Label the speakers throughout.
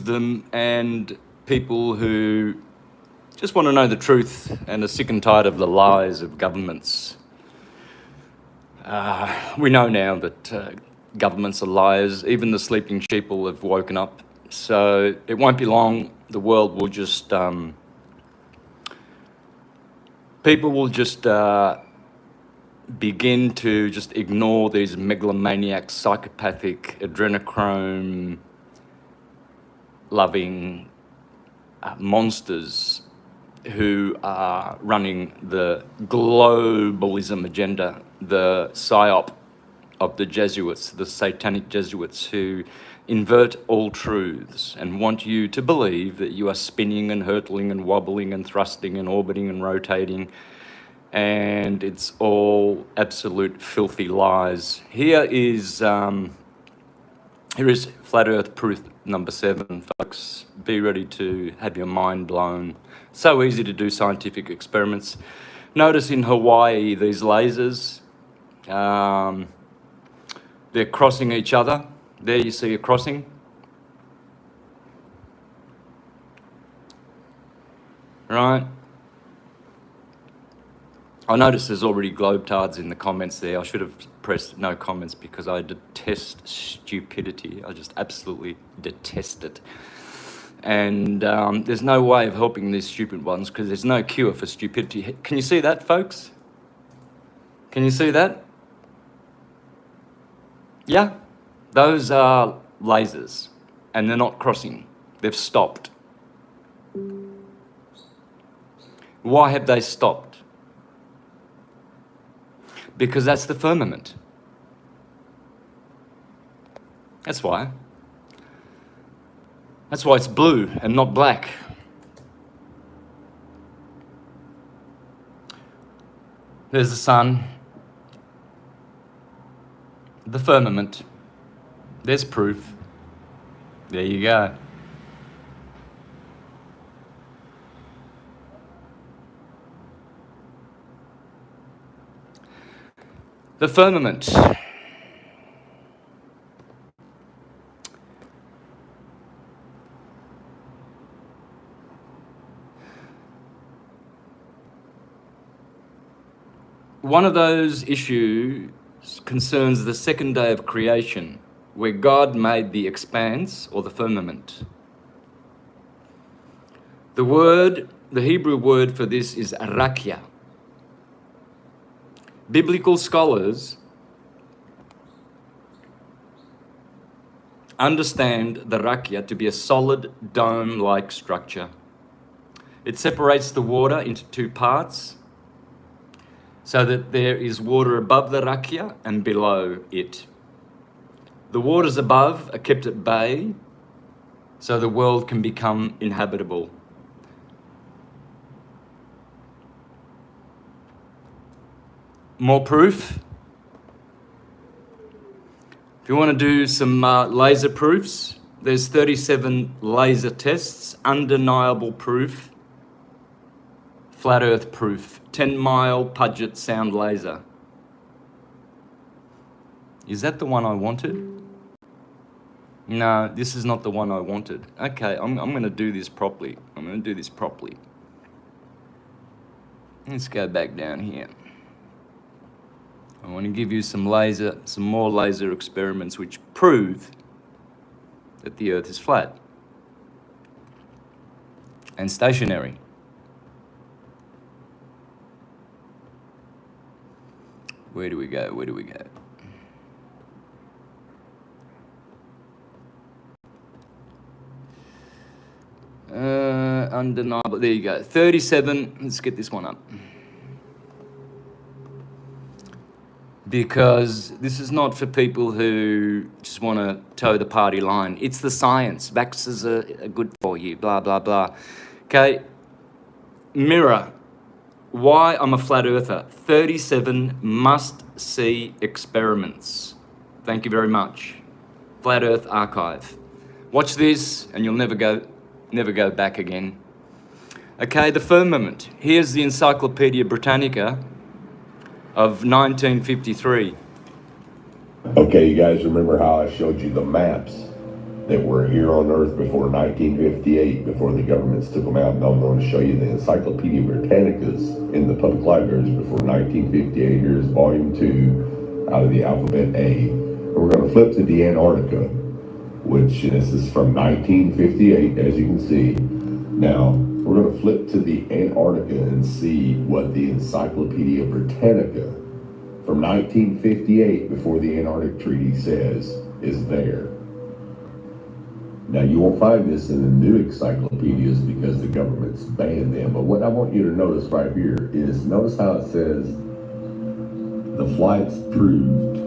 Speaker 1: wisdom and people who just want to know the truth and are sick and tired of the lies of governments. We know now that governments are liars. Even the sleeping sheep will have woken up. So it won't be long. The world will just... people will just begin to just ignore these megalomaniac, psychopathic, adrenochrome-loving monsters who are running the globalism agenda, the psyop of the Jesuits, the satanic Jesuits who invert all truths and want you to believe that you are spinning and hurtling and wobbling and thrusting and orbiting and rotating, and it's all absolute filthy lies. Here is Flat Earth proof number 7, folks. Be ready to have your mind blown. So easy to do scientific experiments. Notice in Hawaii, these lasers, they're crossing each other. There you see a crossing. Right? I notice there's already globetards in the comments there. I should have pressed no comments because I detest stupidity. I just absolutely detest it. And there's no way of helping these stupid ones because there's no cure for stupidity. Can you see that, folks? Can you see that? Yeah? Those are lasers, and they're not crossing. They've stopped. Why have they stopped? Because that's the firmament. That's why. That's why it's blue and not black. There's the sun. The firmament. There's proof. There you go. The firmament. One of those issues concerns the second day of creation, where God made the expanse or the firmament. The Hebrew word for this is rakia. Biblical scholars understand the rakia to be a solid dome-like structure. It separates the water into two parts so that there is water above the rakia and below it. The waters above are kept at bay so the world can become inhabitable. More proof. If you want to do some laser proofs, there's 37 laser tests, undeniable proof, flat earth proof, 10-mile Puget sound laser. Is that the one I wanted? No, this is not the one I wanted. Okay, I'm going to do this properly. Let's go back down here. I want to give you some more laser experiments which prove that the Earth is flat and stationary. Where do we go? Undeniable. There you go. 37. Let's get this one up. Because this is not for people who just want to toe the party line. It's the science. Vaxxers are good for you, blah, blah, blah. Okay, mirror. Why I'm a flat earther. 37 must-see experiments. Thank you very much. Flat Earth Archive. Watch this and you'll never go back again. Okay, the firmament. Here's the Encyclopedia Britannica of 1953.
Speaker 2: Okay, you guys remember how I showed you the maps that were here on Earth before 1958, before the governments took them out. And I'm going to show you the Encyclopedia Britannicas in the public libraries before 1958. Here's volume 2 out of the alphabet A. And we're going to flip to the Antarctica, which this is from 1958, as you can see. Now, we're going to flip to the Antarctica and see what the Encyclopedia Britannica from 1958, before the Antarctic Treaty, says is there. Now, you won't find this in the new encyclopedias because the government's banned them, but what I want you to notice right here is, notice how it says the flights proved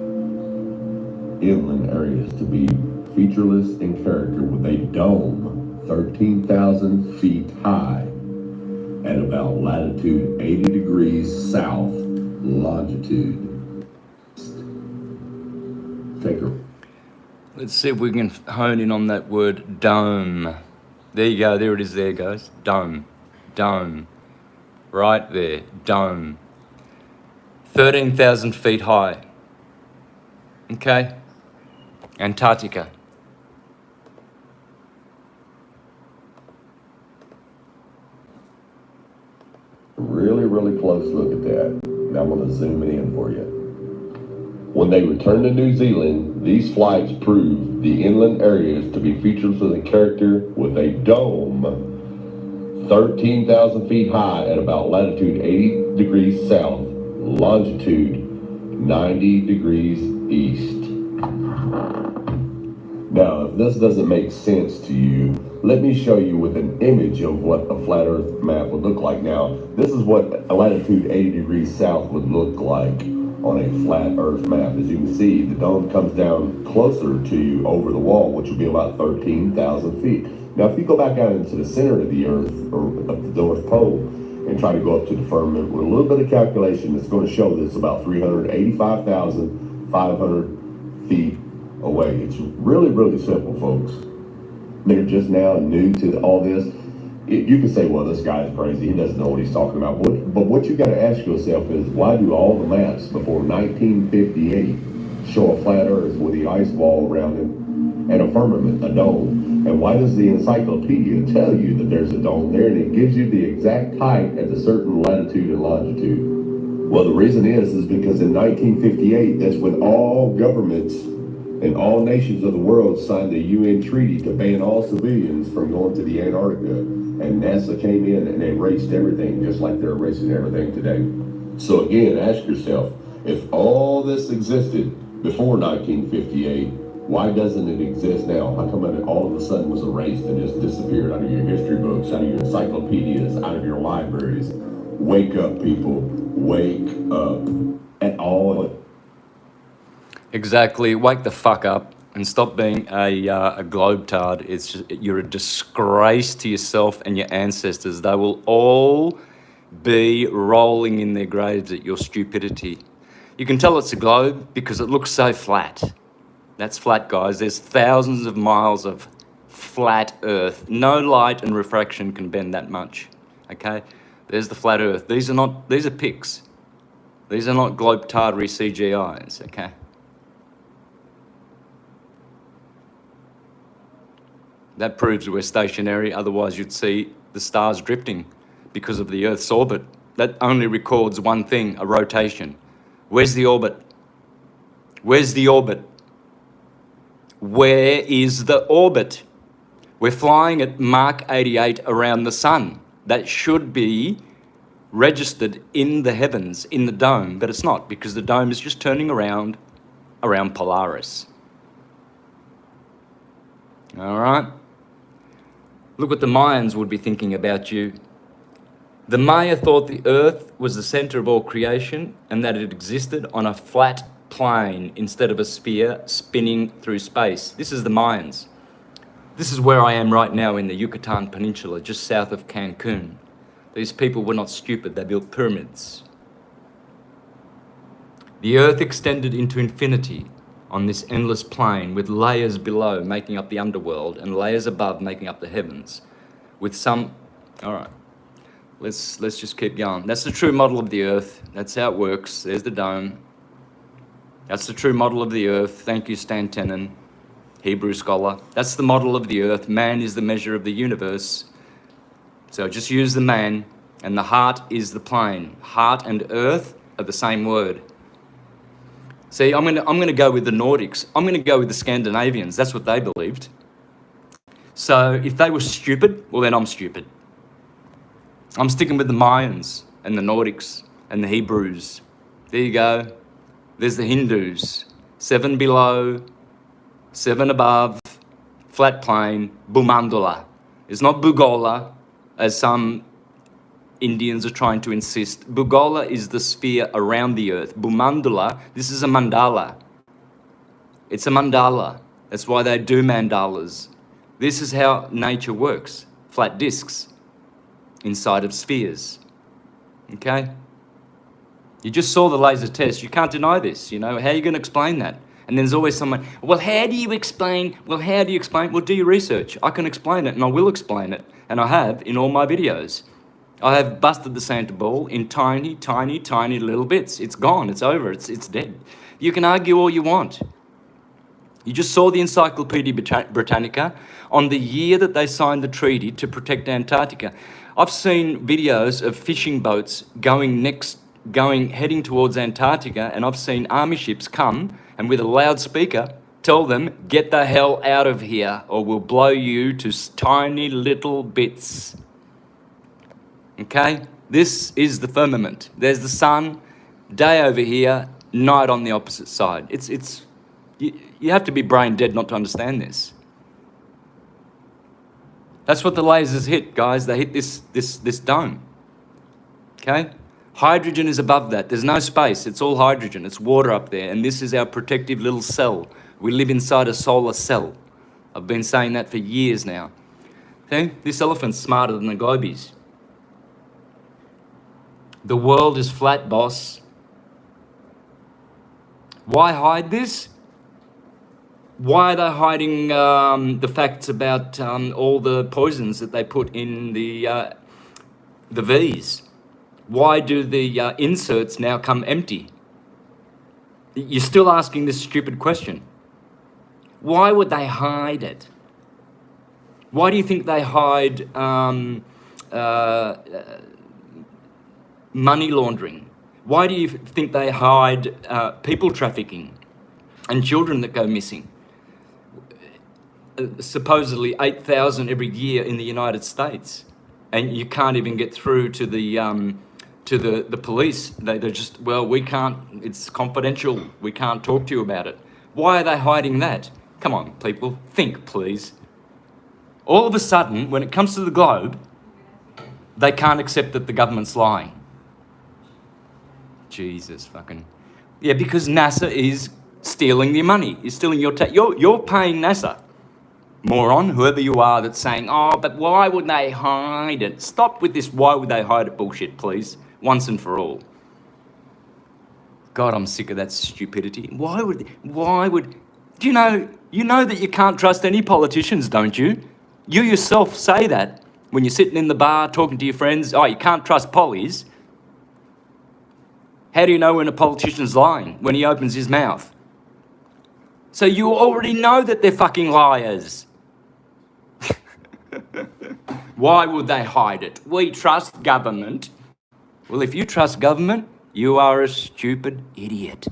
Speaker 2: inland areas to be featureless in character with a dome 13,000 feet high at about latitude 80 degrees south, longitude. Take a
Speaker 1: Let's see if we can hone in on that word dome. There you go, there it is there, guys. Dome. Dome. Right there. Dome. 13,000 feet high. Okay? Antarctica.
Speaker 2: really close look at that. Now I'm going to zoom it in for you. When they returned to New Zealand, these flights proved the inland areas to be features of the character with a dome 13,000 feet high at about latitude 80 degrees south, longitude 90 degrees east. Now, if this doesn't make sense to you, let me show you with an image of what a flat earth map would look like. Now, this is what a latitude 80 degrees south would look like on a flat earth map. As you can see, the dome comes down closer to you over the wall, which would be about 13,000 feet. Now, if you go back out into the center of the earth, or up the North Pole, and try to go up to the firmament with a little bit of calculation, it's going to show that it's about 385,500 feet away. It's really simple, folks. They're just now new to all this. You can say, well, this guy's crazy. He doesn't know what he's talking about. But what you got to ask yourself is, why do all the maps before 1958 show a flat earth with the ice wall around it and a firmament, a dome? And why does the encyclopedia tell you that there's a dome there and it gives you the exact height at a certain latitude and longitude? Well, the reason is because in 1958, that's when all governments and all nations of the world signed the UN treaty to ban all civilians from going to the Antarctica. And NASA came in and erased everything, just like they're erasing everything today. So again, ask yourself, if all this existed before 1958, why doesn't it exist now? How come it all of a sudden was erased and just disappeared out of your history books, out of your encyclopedias, out of your libraries? Wake up, people. Wake up. At all.
Speaker 1: Exactly. Wake the fuck up and stop being a globetard. It's just, you're a disgrace to yourself and your ancestors. They will all be rolling in their graves at your stupidity. You can tell it's a globe because it looks so flat. That's flat, guys. There's thousands of miles of flat Earth. No light and refraction can bend that much. Okay? There's the flat Earth. These are pics. These are not globetardery CGIs. Okay? That proves we're stationary, otherwise you'd see the stars drifting because of the Earth's orbit. That only records one thing, a rotation. Where's the orbit? Where's the orbit? Where is the orbit? We're flying at Mach 88 around the sun. That should be registered in the heavens, in the dome, but it's not, because the dome is just turning around Polaris. All right? Look what the Mayans would be thinking about you. The Maya thought the Earth was the center of all creation and that it existed on a flat plane instead of a sphere spinning through space. This is the Mayans. This is where I am right now in the Yucatan Peninsula, just south of Cancun. These people were not stupid. They built pyramids. The Earth extended into infinity on this endless plane, with layers below making up the underworld and layers above making up the heavens, with some... All right, let's just keep going. That's the true model of the Earth. That's how it works. There's the dome. That's the true model of the Earth. Thank you, Stan Tenen. Hebrew scholar. That's the model of the earth. Man is the measure of the universe. So just use the man, and the heart is the plane. Heart and earth are the same word. See, I'm gonna go with the Nordics. I'm gonna go with the Scandinavians. That's what they believed. So if they were stupid, well then I'm stupid. I'm sticking with the Mayans and the Nordics and the Hebrews. There you go. There's the Hindus. 7 below, 7 above, flat plane, Bumandala. It's not Bugola, as some Indians are trying to insist. Bugola is the sphere around the earth. Bumandala, this is a mandala. It's a mandala. That's why they do mandalas. This is how nature works. Flat discs inside of spheres. Okay? You just saw the laser test. You can't deny this, you know. How are you going to explain that? And there's always someone, well, how do you explain? Well, do your research. I can explain it, and I will explain it. And I have in all my videos. I have busted the Santa ball in tiny, tiny, tiny little bits. It's gone. It's over. It's dead. You can argue all you want. You just saw the Encyclopedia Britannica on the year that they signed the treaty to protect Antarctica. I've seen videos of fishing boats heading towards Antarctica, and I've seen army ships come and with a loudspeaker tell them, get the hell out of here or we'll blow you to tiny little bits. Okay? This is the firmament. There's the sun, day over here, night on the opposite side. You have to be brain dead not to understand this. That's what the lasers hit, guys. They hit this dome. Okay? Hydrogen is above that. There's no space. It's all hydrogen. It's water up there. And this is our protective little cell. We live inside a solar cell. I've been saying that for years now. Okay? This elephant's smarter than the globies. The world is flat, boss. Why hide this? Why are they hiding the facts about all the poisons that they put in the V's? Why do the inserts now come empty? You're still asking this stupid question. Why would they hide it? Why do you think they hide money laundering? Why do you think they hide people trafficking and children that go missing? Supposedly 8,000 every year in the United States, and you can't even get through to the police. They're just, well, we can't, it's confidential, we can't talk to you about it. Why are they hiding that? Come on, people, think, please. All of a sudden, when it comes to the globe, they can't accept that the government's lying. Jesus fucking... Yeah, because NASA is stealing your money. You're stealing your tax. You're paying NASA. Moron, whoever you are that's saying, oh, but why would they hide it? Stop with this why would they hide it bullshit, please, once and for all. God, I'm sick of that stupidity. Why would, do you know that you can't trust any politicians, don't you? You yourself say that when you're sitting in the bar talking to your friends, oh, you can't trust pollies. How do you know when a politician's lying? When he opens his mouth. So you already know that they're fucking liars. Why would they hide it? We trust government. Well, if you trust government, you are a stupid idiot.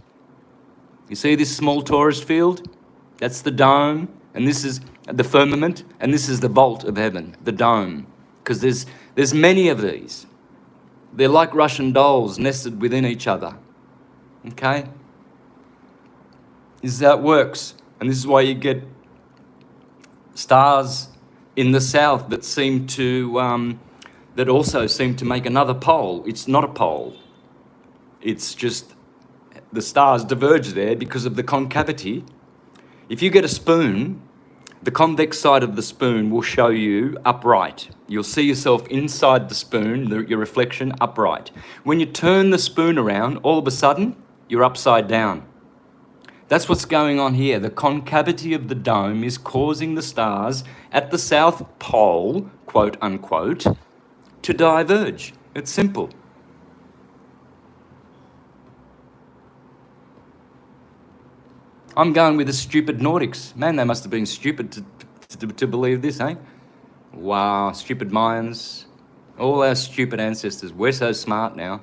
Speaker 1: You see this small torus field? That's the dome, and this is the firmament, and this is the vault of heaven, the dome. Because there's many of these. They're like Russian dolls nested within each other. Okay? This is how it works. And this is why you get stars in the south that also seem to make another pole. It's not a pole. It's just the stars diverge there because of the concavity. If you get a spoon, the convex side of the spoon will show you upright. You'll see yourself inside the spoon, your reflection upright. When you turn the spoon around, all of a sudden, you're upside down. That's what's going on here. The concavity of the dome is causing the stars at the South Pole, quote unquote, to diverge. It's simple. I'm going with the stupid Nordics. Man, they must have been stupid to believe this, eh? Wow, stupid Mayans. All our stupid ancestors. We're so smart now.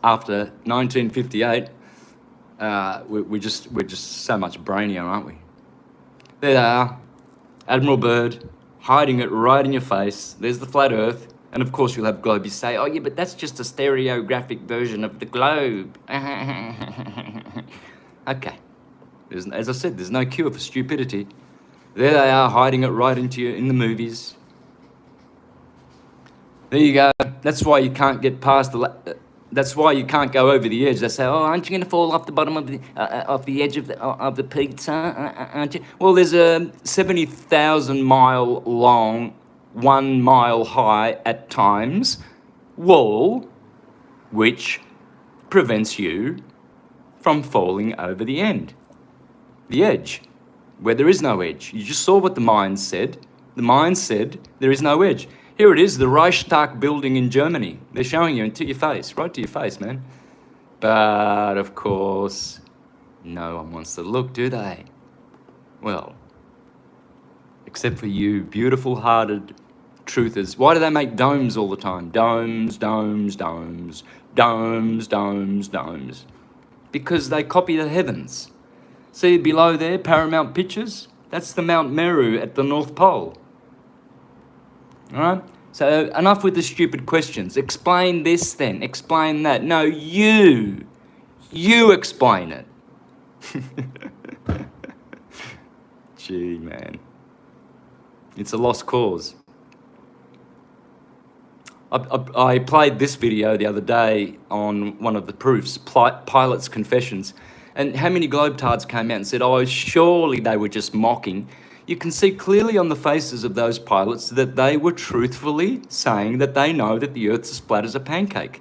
Speaker 1: After 1958, we're just so much brainier, aren't we? There they are. Admiral Byrd, hiding it right in your face. There's the flat Earth. And of course you'll have globies say, oh yeah, but that's just a stereographic version of the globe. Okay. As I said, there's no cure for stupidity. There they are, hiding it right into you in the movies. There you go. That's why you can't get past that's why you can't go over the edge. They say, "Oh, aren't you going to fall off the bottom of the edge of the pizza? Aren't you?" Well, there's a 70,000 mile long, 1 mile high at times wall, which prevents you from falling over the edge, where there is no edge. You just saw what the Mayans said. The Mayans said there is no edge. Here it is, the Reichstag building in Germany. They're showing you to your face, right to your face, man. But, of course, no one wants to look, do they? Well, except for you beautiful-hearted truthers. Why do they make domes all the time? Domes, domes, domes, domes, domes, domes. Because they copy the heavens. See below there, Paramount Pictures? That's the Mount Meru at the North Pole. All right? So enough with the stupid questions. Explain this then. Explain that. No, you explain it. Gee, man. It's a lost cause. I played this video the other day on one of the proofs, Pilot's Confessions. And how many globetards came out and said, oh, surely they were just mocking. You can see clearly on the faces of those pilots that they were truthfully saying that they know that the Earth's as flat as a pancake.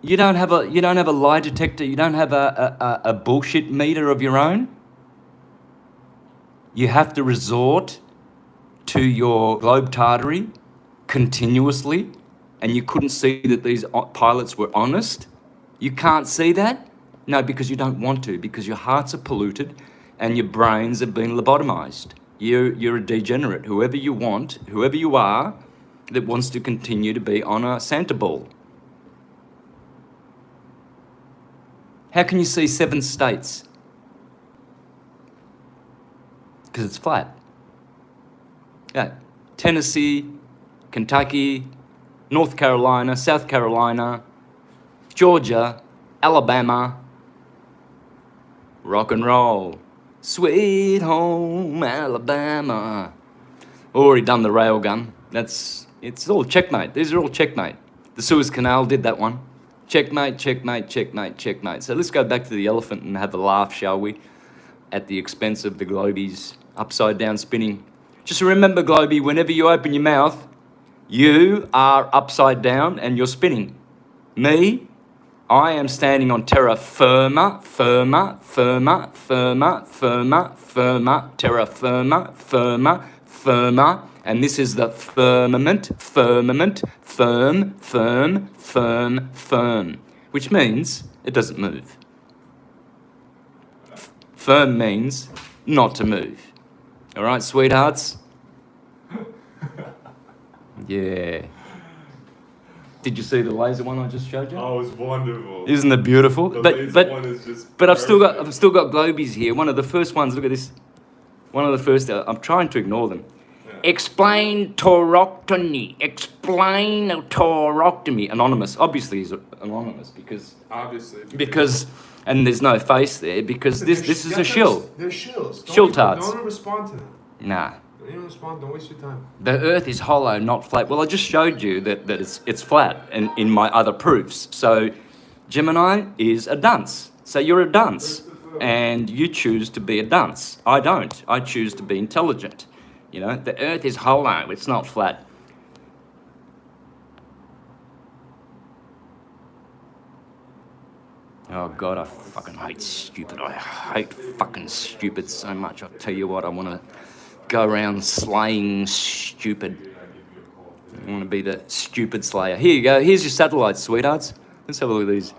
Speaker 1: You don't have a lie detector. You don't have a bullshit meter of your own. You have to resort to your globetardery continuously, and you couldn't see that these pilots were honest. You can't see that? No, because you don't want to, because your hearts are polluted and your brains have been lobotomized. You're a degenerate, whoever you are, that wants to continue to be on a Santa ball. How can you see 7 states? Because it's flat. Yeah. Tennessee, Kentucky, North Carolina, South Carolina, Georgia, Alabama, rock and roll. Sweet home Alabama. Already done the railgun. It's all checkmate. These are all checkmate. The Suez Canal did that one. Checkmate, checkmate, checkmate, checkmate. So let's go back to the elephant and have a laugh, shall we? At the expense of the globies upside down spinning. Just remember, globie, whenever you open your mouth, you are upside down and you're spinning. Me, I am standing on terra firma, firma, firma, firma, firma, firma, terra firma, firma, firma, and this is the firmament, firmament, firm, firm, firm, firm, which means it doesn't move. Firm means not to move. All right, sweethearts? Yeah. Did you see the laser one I just showed you?
Speaker 3: Oh, it's wonderful.
Speaker 1: Isn't it beautiful?
Speaker 3: The laser one is just
Speaker 1: but I've still got globies here. One of the first ones. Look at this. One of the first. I'm trying to ignore them. Yeah. Explain tauroctomy. Explain tauroctomy. Anonymous. Obviously, he's anonymous because.
Speaker 3: Obviously.
Speaker 1: Because and there's no face there because this is a shill.
Speaker 3: They're shills.
Speaker 1: Shilltards.
Speaker 3: Don't respond to them.
Speaker 1: Nah.
Speaker 3: Don't even respond. Don't waste your time.
Speaker 1: The Earth is hollow, not flat. Well, I just showed you that it's flat in my other proofs. So Gemini is a dunce. So you're a dunce. And you choose to be a dunce. I don't. I choose to be intelligent. You know, the Earth is hollow. It's not flat. Oh, God, I fucking hate stupid. I hate fucking stupid so much. I'll tell you what, I want to go around slaying stupid. I want to be the stupid slayer. Here you go. Here's your satellites, sweethearts. Let's have a look at these.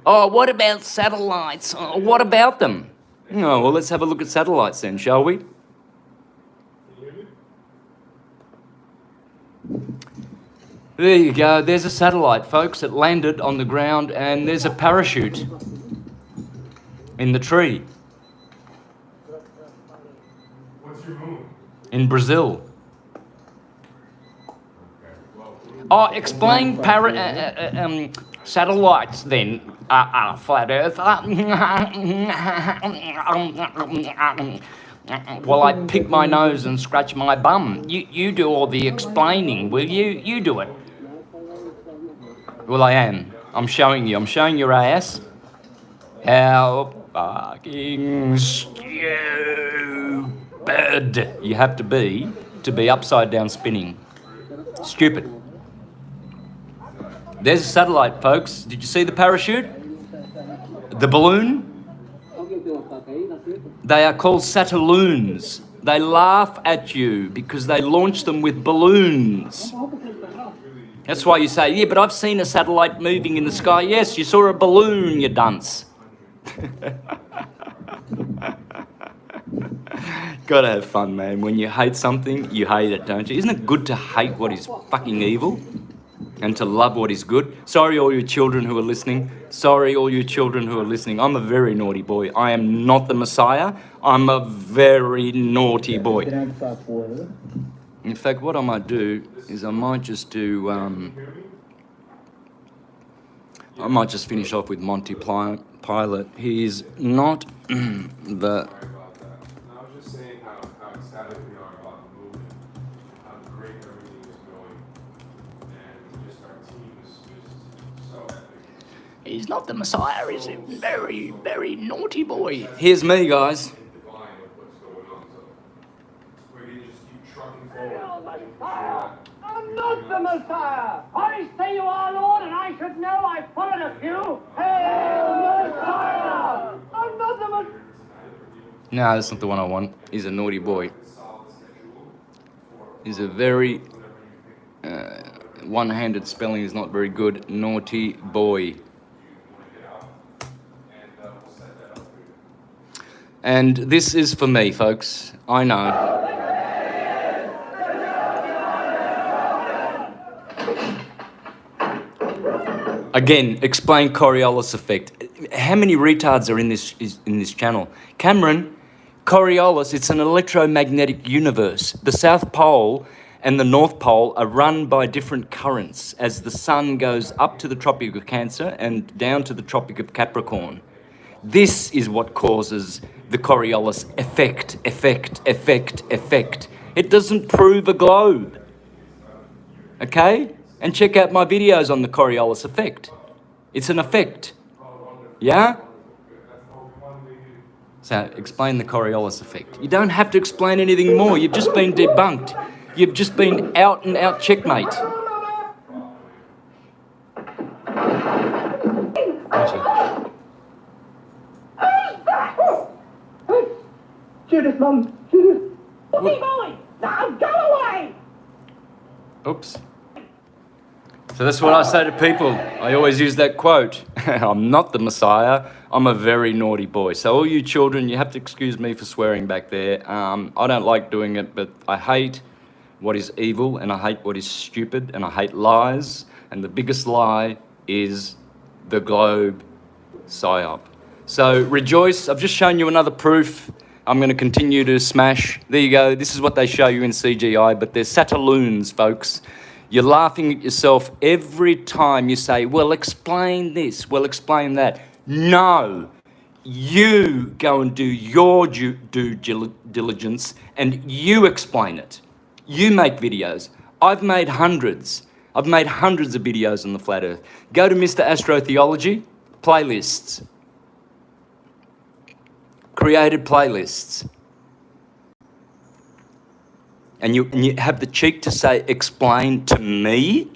Speaker 1: Oh, what about satellites? Oh, what about them? Oh, well, let's have a look at satellites then, shall we? There you go. There's a satellite, folks. It landed on the ground, and there's a parachute in the tree
Speaker 3: What's your moon?
Speaker 1: in Brazil. Oh, explain satellites then, flat Earth. Well, I pick my nose and scratch my bum. You do all the explaining, will you? You do it. Well, I am. I'm showing you. I'm showing your ass. How fucking stupid you have to be upside down spinning. Stupid. There's a satellite, folks. Did you see the parachute? The balloon? They are called sataloons. They laugh at you because they launch them with balloons. That's why you say, yeah, but I've seen a satellite moving in the sky. Yes, you saw a balloon, you dunce. Gotta have fun, man. When you hate something, you hate it, don't you? Isn't it good to hate what is fucking evil and to love what is good? Sorry, all you children who are listening. Sorry, all you children who are listening. I'm a very naughty boy. I am not the Messiah. I'm a very naughty boy. In fact, what I might do is I might just do, I might just finish off with Monty Pilot. He's not the...
Speaker 3: I was just saying how ecstatic we are about the movement, how great everything is going, and just our team is just so epic.
Speaker 1: He's not the Messiah, he's a very, very naughty boy. Here's me, guys.
Speaker 3: Divine with what's going on, so we can just keep trucking forward.
Speaker 4: I'm not the Messiah! I say you are Lord, and I should know I've followed a few. Hail Messiah! I'm not the Messiah!
Speaker 1: No, that's not the one I want. He's a naughty boy. He's a very... one-handed spelling is not very good. Naughty boy. And this is for me, folks. I know. Again, explain Coriolis effect. How many retards are in this channel? Cameron, Coriolis, it's an electromagnetic universe. The South Pole and the North Pole are run by different currents as the sun goes up to the Tropic of Cancer and down to the Tropic of Capricorn. This is what causes the Coriolis effect. It doesn't prove a globe. Okay? And check out my videos on the Coriolis effect. It's an effect. Yeah? So, explain the Coriolis effect. You don't have to explain anything more. You've just been debunked. You've just been out and out checkmate.
Speaker 4: Judith, Mum! Judith! Where are you going? Now go away!
Speaker 1: Oops. So that's what I say to people. I always use that quote. I'm not the Messiah. I'm a very naughty boy. So all you children, you have to excuse me for swearing back there. I don't like doing it, but I hate what is evil and I hate what is stupid and I hate lies. And the biggest lie is the globe psyop. So rejoice. I've just shown you another proof. I'm going to continue to smash. There you go. This is what they show you in CGI, but they're sataloons, folks. You're laughing at yourself every time you say, well, explain this, well, explain that. No, you go and do your due diligence and you explain it. You make videos. I've made hundreds of videos on the flat earth. Go to Mr. Astrotheology, playlists. Created playlists. And you have the cheek to say, explain to me,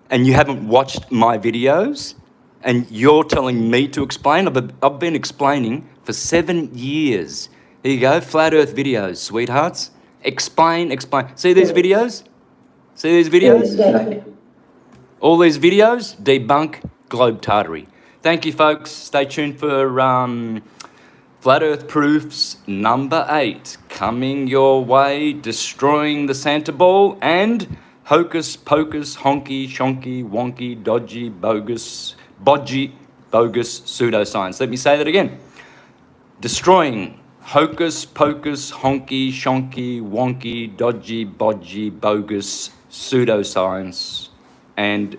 Speaker 1: and you haven't watched my videos, and you're telling me to explain? I've been explaining for 7 years. There you go, flat earth videos, sweethearts. Explain. See these videos? See these videos? All these videos debunk globe-tartary. Thank you, folks. Stay tuned for Flat Earth Proofs number 8 coming your way, destroying the Santa Ball and hocus pocus, honky, shonky, wonky, dodgy, bogus, bodgy, bogus pseudoscience. Let me say that again. Destroying hocus pocus, honky, shonky, wonky, dodgy, bodgy, bogus pseudoscience and